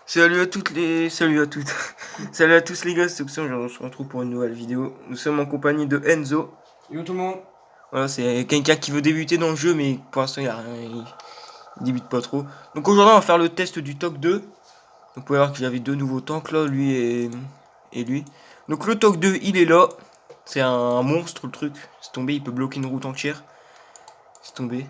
Salut à toutes les... Salut à toutes. Salut à tous les gars, c'est Oxen, on se retrouve pour une nouvelle vidéo. Nous sommes en compagnie de Enzo. Yo tout le monde. Voilà, c'est quelqu'un qui veut débuter dans le jeu, mais pour l'instant il y a rien, il débute pas trop. Donc aujourd'hui on va faire le test du TOC 2. Donc vous pouvez voir que j'avais deux nouveaux tanks là, lui et lui. Donc le TOC 2 il est là. C'est un monstre le truc. C'est tombé, il peut bloquer une route entière. C'est tombé.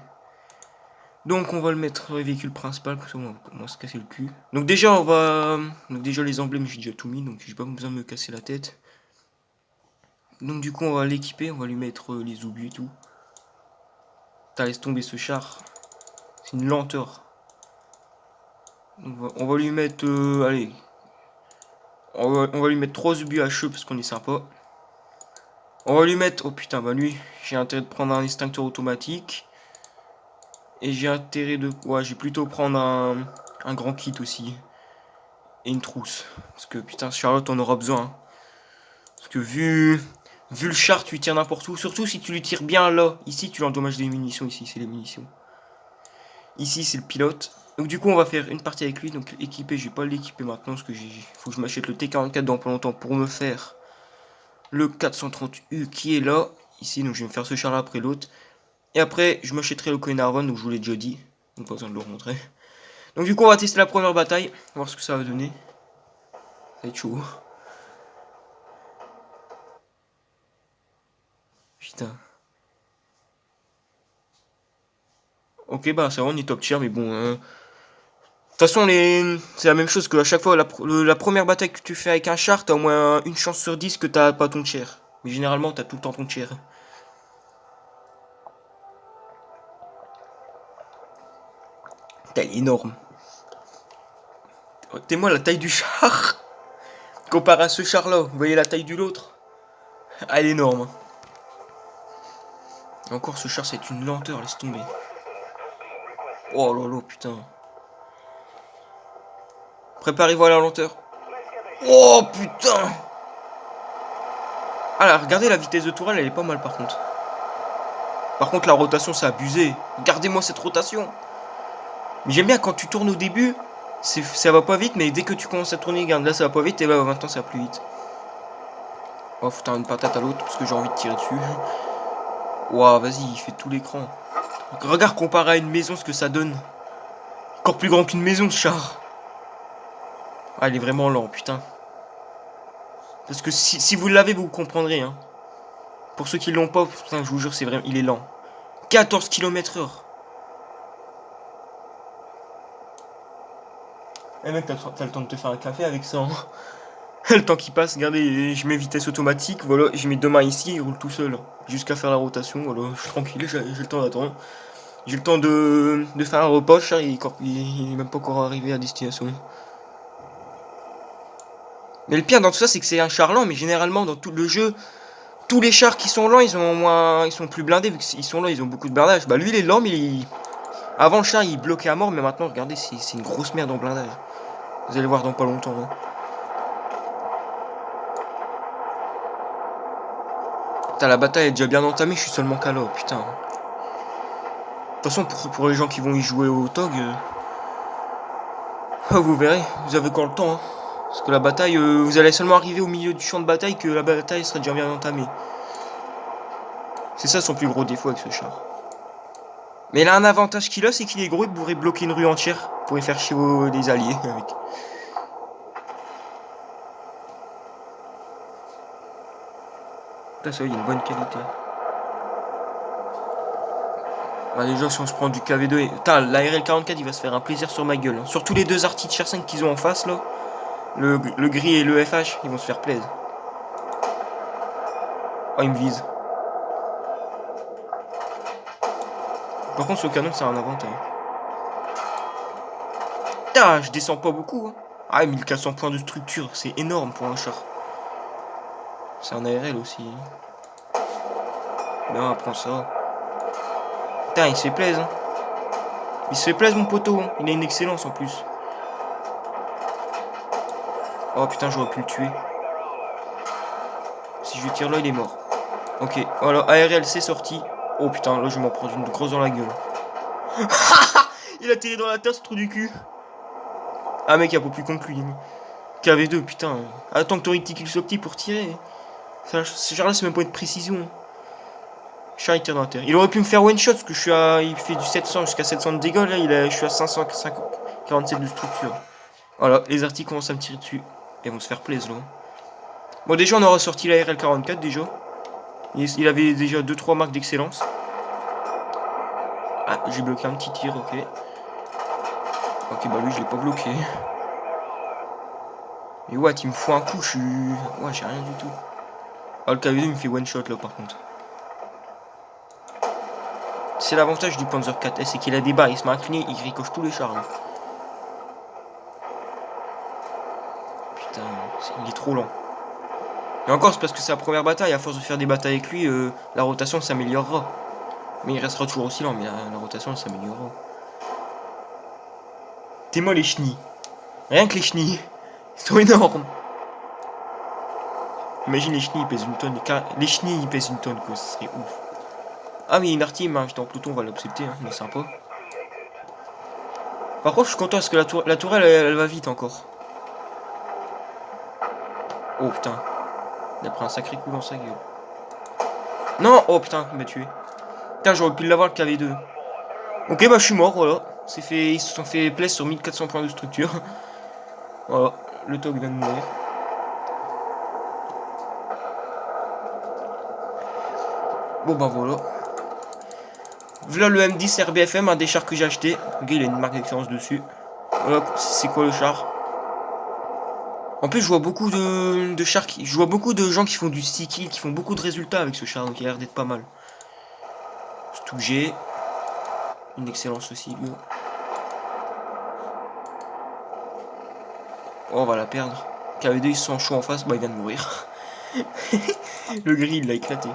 Donc on va le mettre dans le véhicule principal, parce qu'on va se casser le cul. Donc déjà on va. Donc déjà les emblèmes j'ai déjà tout mis, donc j'ai pas besoin de me casser la tête. Donc du coup on va l'équiper, on va lui mettre les obus et tout. T'as laisse tomber ce char. C'est une lenteur. On va lui mettre. Allez. On va lui mettre 3 obus HE parce qu'on est sympa. On va lui mettre. Oh putain, bah lui, j'ai intérêt de prendre un extincteur automatique. Et j'ai intérêt de. Ouais, j'ai plutôt prendre un grand kit aussi. Et une trousse. Parce que putain, Charlotte, on aura besoin. Hein. Parce que vu le char, tu tires n'importe où. Surtout si tu lui tires bien là. Ici, tu l'endommages des munitions. Ici, c'est les munitions. Ici, c'est le pilote. Donc, du coup, on va faire une partie avec lui. Donc, équipé, je vais pas l'équiper maintenant. Parce que faut que je m'achète le T44 dans pas longtemps pour me faire le 430U qui est là. Ici, donc je vais me faire ce char là après l'autre. Et après, je m'achèterai le Coenarvon. Donc, je vous l'ai déjà dit. Donc, pas besoin de le remontrer. Donc, du coup, on va tester la première bataille. On va voir ce que ça va donner. Ça va être chaud. Putain. Ok, bah ça va, on est top tier, mais bon. De toute façon, c'est la même chose que à chaque fois, la première bataille que tu fais avec un char, t'as au moins une chance sur 10 que t'as pas ton tiers. Mais généralement, t'as tout le temps ton tiers. Putain, il est énorme. Regardez-moi la taille du char. Comparé à ce char-là, vous voyez la taille du l'autre. Ah, elle est énorme. Et encore, ce char, c'est une lenteur, laisse tomber. Oh là là, putain. Préparez-vous à la lenteur. Oh putain. Ah là, regardez la vitesse de tourelle, elle est pas mal par contre. Par contre, la rotation, c'est abusé. Regardez-moi cette rotation. Mais j'aime bien quand tu tournes au début, ça va pas vite, mais dès que tu commences à tourner, regarde, là ça va pas vite, et là maintenant ça va plus vite. Oh, faut une patate à l'autre parce que j'ai envie de tirer dessus. Waouh, vas-y, il fait tout l'écran. Regarde comparé à une maison ce que ça donne. Encore plus grand qu'une maison ce char. Ah, il est vraiment lent, putain. Parce que si vous l'avez, vous comprendrez. Hein. Pour ceux qui l'ont pas, putain, je vous jure, c'est vraiment, il est lent. 14 km/h. Eh mec, t'as le temps de te faire un café avec ça. Hein. Le temps qui passe, regardez, je mets vitesse automatique, voilà, je mets deux mains ici, il roule tout seul. Jusqu'à faire la rotation, voilà, je suis tranquille, j'ai le temps d'attendre. J'ai le temps de faire un repas, le char, il est même pas encore arrivé à destination. Mais le pire dans tout ça, c'est que c'est un char lent, mais généralement dans tout le jeu, tous les chars qui sont lents, ils sont plus blindés, vu qu'ils sont lents, ils ont beaucoup de blindage. Bah lui il est lent, mais avant le char il bloquait à mort, mais maintenant regardez, c'est une grosse merde en blindage. Vous allez voir dans pas longtemps. Hein. Putain, la bataille est déjà bien entamée, je suis seulement qu'à là, putain. De toute façon, pour les gens qui vont y jouer au TOG, vous verrez, vous avez encore le temps. Hein. Parce que la bataille, vous allez seulement arriver au milieu du champ de bataille que la bataille serait déjà bien entamée. C'est ça son plus gros défaut avec ce char. Mais il a un avantage qu'il a, c'est qu'il est gros, il pourrait bloquer une rue entière. Il pourrait faire chier les alliés avec. Putain, ça, il y a une bonne qualité. Bah déjà si on se prend du KV2 et... Putain, l'ARL 44 il va se faire un plaisir sur ma gueule. Hein. Surtout les deux Arty Tier 5 qu'ils ont en face là. Le gris et le FH, ils vont se faire plaisir. Oh il me vise. Par contre ce canon c'est un avantage. Putain, je descends pas beaucoup. Hein. Ah 1400 points de structure, c'est énorme pour un char. C'est un ARL aussi. Ben on va prendre ça. Putain il se fait plaisir. Hein. Il se fait plaisir mon poteau. Hein. Il a une excellence en plus. Oh putain j'aurais pu le tuer. Si je lui tire là il est mort. Ok, voilà, ARL c'est sorti. Oh putain, là je vais m'en prendre une grosse dans la gueule. Il a tiré dans la terre ce trou du cul. Ah mec, il y a pas plus con que lui. KV2, putain. Attends que ton réticule soit petit pour tirer. Ce genre là, c'est même pas une précision. Char il tire dans la terre. Il aurait pu me faire one shot parce que je suis à. Il fait du 700 jusqu'à 700 de dégâts. Là, je suis à 547 de structure. Voilà, les articles commencent à me tirer dessus. Et vont se faire plaisir là. Bon, déjà, on aura sorti la RL44 déjà. Il avait déjà 2-3 marques d'excellence. Ah, j'ai bloqué un petit tir, ok. Ok, bah lui, je l'ai pas bloqué. Et what, il me fout un coup, je suis. Ouais, j'ai rien du tout. Ah, le KV2 il me fait one shot là par contre. C'est l'avantage du Panzer 4S, c'est qu'il a des barres, il se met incliné, il ricoche tous les chars. Là. Putain, il est trop lent. Et encore, c'est parce que c'est la première bataille, à force de faire des batailles avec lui, la rotation s'améliorera. Mais il restera toujours aussi lent, mais la rotation s'améliorera. T'es moi les chenilles. Rien que les chenilles. Ils sont énormes. Imagine les chenilles, ils pèsent une tonne. Les chenilles, ils pèsent une tonne, quoi, ce serait ouf. Ah oui, une artime, hein, j'étais en peloton, on va l'accepter, hein, mais sympa. Par contre, je suis content parce que la tourelle, elle va vite encore. Oh putain, il a pris un sacré coup dans sa gueule. Non, oh putain, il m'a tué. Putain, j'aurais pu l'avoir le KV2. Ok, bah je suis mort, voilà. Ils se sont fait plaisir sur 1400 points de structure. Voilà, le TOG vient de mourir. Bon bah voilà. Voilà le M10 RBFM, un des chars que j'ai acheté. Le gars, il a une marque d'excellence dessus. Voilà, c'est quoi le char? En plus, je vois beaucoup de chars je vois beaucoup de gens qui font du 6 kills, qui font beaucoup de résultats avec ce char, donc il a l'air d'être pas mal. Surtout que j'ai une excellence aussi, lui. Oh, on va la perdre. KV2, ils sont chauds en face, bah il vient de mourir. Le gris, il l'a éclaté.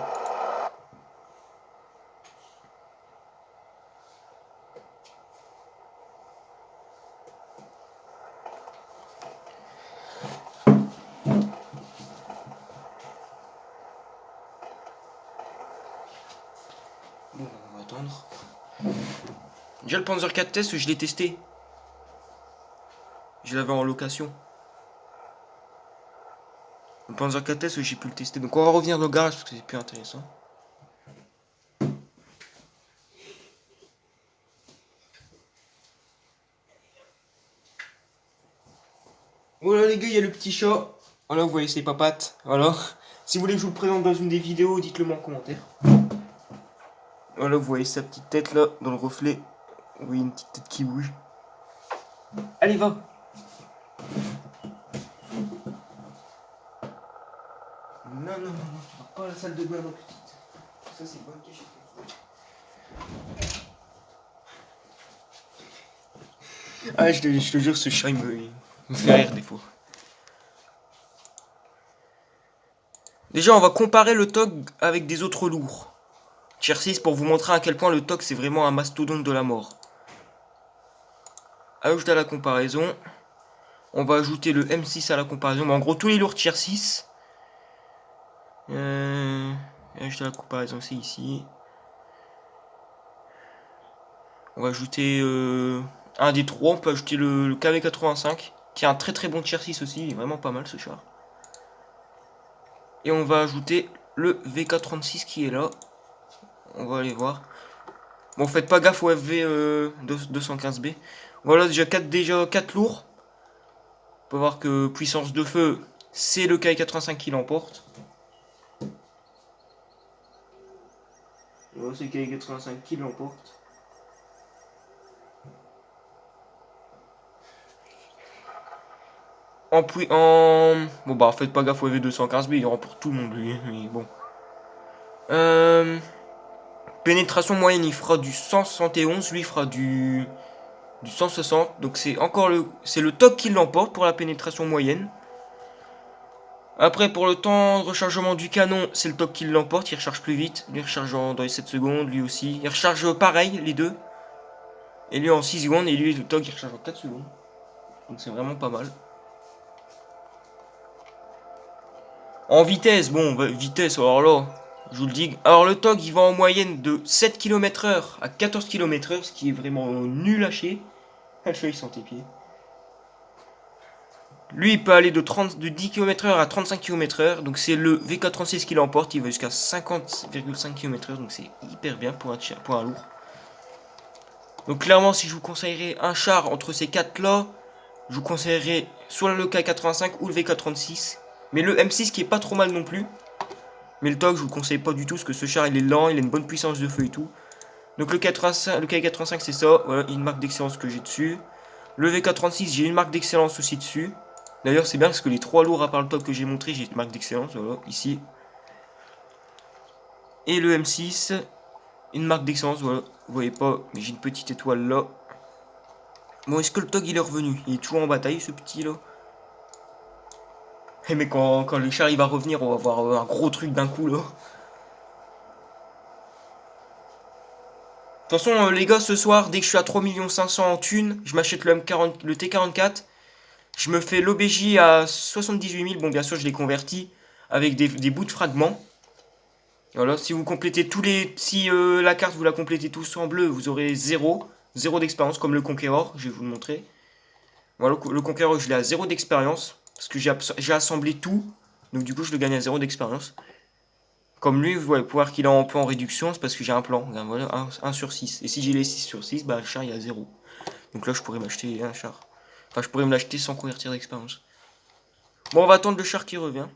Bon, on va attendre. Déjà le Panzer 4 test, je l'ai testé. Je l'avais en location. Le Panzer 4 test, j'ai pu le tester. Donc on va revenir dans le garage parce que c'est plus intéressant. Voilà les gars, il y a le petit chat. Voilà, vous voyez ses papates. Voilà. Si vous voulez que je vous le présente dans une des vidéos, dites-le moi en commentaire. Voilà, vous voyez sa petite tête là, dans le reflet. Vous voyez une petite tête qui bouge. Allez, va. Non, non, non, non, tu vas pas à la salle de bain, ma petite. Ça, c'est bonne cachette. Ah, je te jure, ce chat, il me fait rire des fois. Déjà, on va comparer le TOG avec des autres lourds. Tier 6 pour vous montrer à quel point le TOG, c'est vraiment un mastodonte de la mort. Ajouter à la comparaison. On va ajouter le M6 à la comparaison. Mais en gros, tous les lourds tier 6. Ajouter à la comparaison, c'est ici. On va ajouter un des trois. On peut ajouter le KV85, qui est un très très bon tier 6 aussi. Il est vraiment pas mal ce char. Et on va ajouter le VK36 qui est là. On va aller voir. Bon, faites pas gaffe au FV 215B. Voilà, déjà 4 lourds. On peut voir que puissance de feu, c'est le KV85 qui l'emporte. Voilà, c'est le KV85 qui l'emporte. Bon bah faites pas gaffe au EV215B, il remporte tout le monde lui, mais bon. Pénétration moyenne, il fera du 171, lui il fera du 160. Donc c'est le TOG qui l'emporte pour la pénétration moyenne. Après pour le temps de rechargement du canon, c'est le TOG qui l'emporte, il recharge plus vite. Lui il recharge dans les 7 secondes, lui aussi. Il recharge pareil, les deux. Et lui en 6 secondes, et lui le TOG il recharge en 4 secondes. Donc c'est vraiment pas mal. En vitesse, bon, vitesse, alors là, je vous le dis. Alors le TOG, il va en moyenne de 7 km/h à 14 km/h, ce qui est vraiment nul à chier. Ah, je suis sans tes pieds. Lui, il peut aller de 10 km/h à 35 km/h. Donc c'est le V436 qui l'emporte. Il va jusqu'à 50,5 km/h. Donc c'est hyper bien pour un lourd. Donc clairement, si je vous conseillerais un char entre ces quatre-là, je vous conseillerais soit le K85 ou le V436. Mais le M6 qui est pas trop mal non plus. Mais le TOG, je vous conseille pas du tout parce que ce char il est lent, il a une bonne puissance de feu et tout. Donc le K85 c'est ça, voilà, une marque d'excellence que j'ai dessus. Le V436 j'ai une marque d'excellence aussi dessus. D'ailleurs c'est bien parce que les trois lourds à part le TOG que j'ai montré, j'ai une marque d'excellence, voilà, ici. Et le M6, une marque d'excellence, voilà, vous voyez pas, mais j'ai une petite étoile là. Bon, est-ce que le TOG il est revenu? Il est toujours en bataille ce petit là. Mais quand le char il va revenir, on va voir un gros truc d'un coup là. De toute façon, les gars, ce soir, dès que je suis à 3 500 000 en thunes, je m'achète le T44. Je me fais l'OBJ à 78 000. Bon, bien sûr, je l'ai converti avec des bouts de fragments. Voilà, si vous complétez tous les. Si la carte vous la complétez tous en bleu, vous aurez 0. 0 d'expérience, comme le Conqueror, je vais vous le montrer. Voilà, le Conqueror, je l'ai à 0 d'expérience. Parce que j'ai assemblé tout. Donc, du coup, je le gagne à 0 d'expérience. Comme lui, vous allez pouvoir qu'il est un peu en réduction, c'est parce que j'ai un plan. Voilà, 1 sur 6. Et si j'ai les 6 sur 6, bah le char il est à 0. Donc là, je pourrais m'acheter un char. Enfin, je pourrais me l'acheter sans convertir d'expérience. Bon, on va attendre le char qui revient.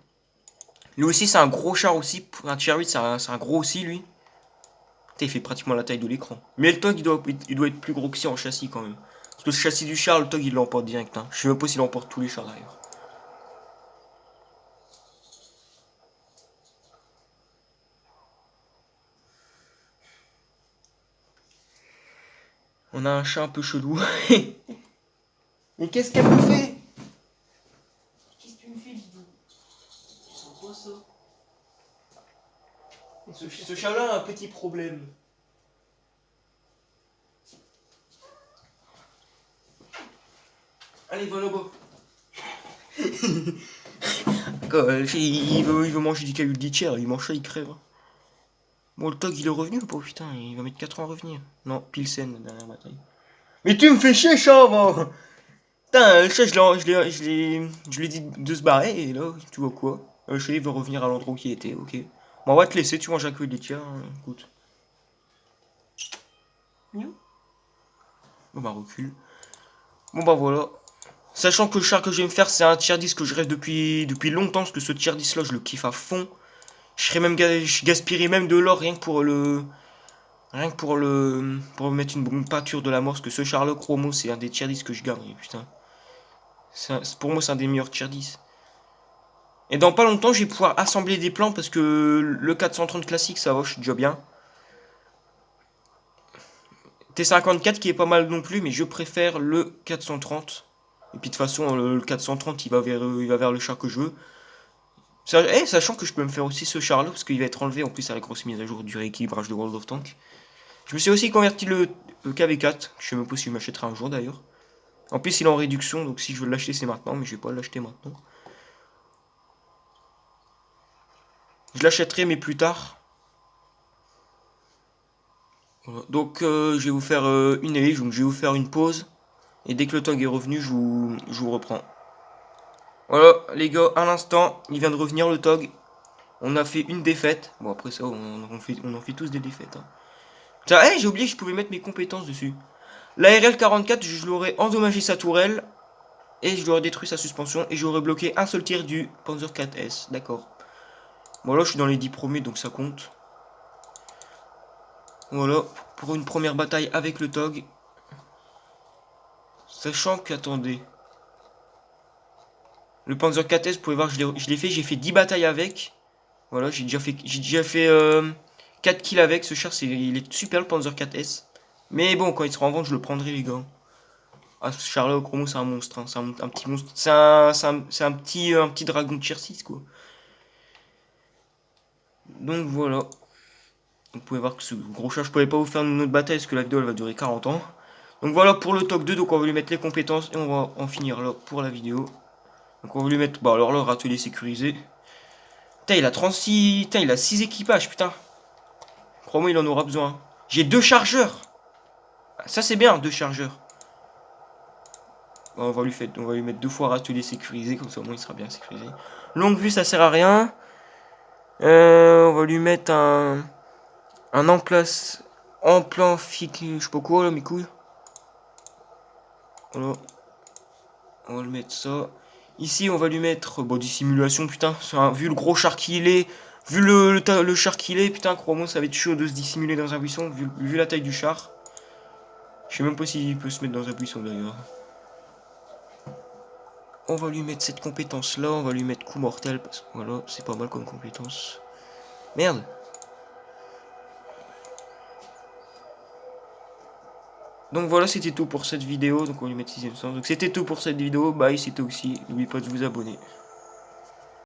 Lui aussi, c'est un gros char aussi. Pour un tier 8, c'est un gros aussi, lui. Putain, il fait pratiquement la taille de l'écran. Mais le TOG, il doit être plus gros que ça en châssis quand même. Parce que le châssis du char, le TOG, il l'emporte direct. Hein. Je sais même pas s'il emporte tous les chars d'ailleurs. On a un chat un peu chelou. Mais qu'est-ce qu'elle me fait? Qu'est-ce que tu me fais, Didou? Tu sens pas ça? Ce chat-là a un petit problème. Allez, va là-bas. Il veut manger du caillou de litière, il mange ça, il crève. Bon, le TOG il est revenu ou pas? Putain, il va mettre 4 ans à revenir. Non, Pilsen, la dernière bataille. Mais tu me fais chier, chat, va. Putain, le chat, je lui ai dit de se barrer, et là, tu vois quoi? Le chat, il veut revenir à l'endroit où il était, ok. Bon, on va te laisser, tu manges un caillou de litière, hein, écoute. Bon, bah, recule. Bon, bah, voilà. Sachant que le char que je vais me faire, c'est un tier 10 que je rêve depuis longtemps, parce que ce tier 10 là, je le kiffe à fond. Je gaspillerais même de l'or rien que pour le. Rien que pour mettre une peinture de la mort, parce que ce char là, chromo, c'est un des tier 10 que je garde, putain. Pour moi, c'est un des meilleurs tier 10. Et dans pas longtemps, je vais pouvoir assembler des plans, parce que le 430 classique, ça va, je suis déjà bien. T54 qui est pas mal non plus, mais je préfère le 430. Et puis de toute façon, le 430, il va vers le char que je veux. Sachant que je peux me faire aussi ce char-là, parce qu'il va être enlevé en plus à la grosse mise à jour du rééquilibrage de World of Tanks. Je me suis aussi converti le KV4, je sais même pas si je m'achèterai un jour d'ailleurs. En plus, il est en réduction, donc si je veux l'acheter, c'est maintenant, mais je vais pas l'acheter maintenant. Je l'achèterai, mais plus tard. Voilà. Donc, je vais vous faire une élite, donc je vais vous faire une pause. Et dès que le TOG est revenu, je vous reprends. Voilà, les gars, à l'instant, il vient de revenir le TOG. On a fait une défaite. Bon, après ça, on en fait tous des défaites. Hein. Tiens, hey, j'ai oublié que je pouvais mettre mes compétences dessus. L'ARL 44, je l'aurais endommagé sa tourelle. Et je lui aurais détruit sa suspension. Et j'aurais bloqué un seul tir du Panzer 4S. D'accord. Bon, là, je suis dans les 10 premiers, donc ça compte. Voilà, pour une première bataille avec le TOG. Sachant qu'attendez. Le Panzer 4S, vous pouvez voir, je l'ai fait. J'ai fait 10 batailles avec. Voilà, j'ai déjà fait 4 kills avec. Ce char, il est super, le Panzer 4S. Mais bon, quand il sera en vente, je le prendrai, les gars. Ah, ce char-là, au chromo, c'est un monstre. Hein. C'est un petit monstre. C'est un petit dragon de tier 6, quoi. Donc voilà. Vous pouvez voir que ce gros chat, je pouvais pas vous faire une autre bataille parce que la vidéo elle va durer 40 ans. Donc voilà pour le TOG 2, donc on va lui mettre les compétences et on va en finir là pour la vidéo. Donc on va lui mettre, bah alors là, râtelier sécurisé. Putain, il a 36, putain, il a 6 équipages, putain. Crois-moi, il en aura besoin. J'ai 2 chargeurs. Ça c'est bien, 2 chargeurs. On va lui mettre 2 fois râtelier sécurisé, comme ça au moins il sera bien sécurisé. Longue vue, ça sert à rien. On va lui mettre un en plan fixe, je sais pas quoi là, mes couilles. Voilà. On va lui mettre ça. Ici, on va lui mettre dissimulation, putain. Vu le gros char qu'il est, vu le char qu'il est, putain, crois-moi, ça va être chaud de se dissimuler dans un buisson, vu la taille du char. Je sais même pas s'il peut se mettre dans un buisson d'ailleurs. On va lui mettre cette compétence là, on va lui mettre coup mortel, parce que voilà, c'est pas mal comme compétence. Merde. Donc voilà, c'était tout pour cette vidéo. Donc on va lui mettre 6ème sens. Donc c'était tout pour cette vidéo. Bye, c'était aussi. N'oubliez pas de vous abonner.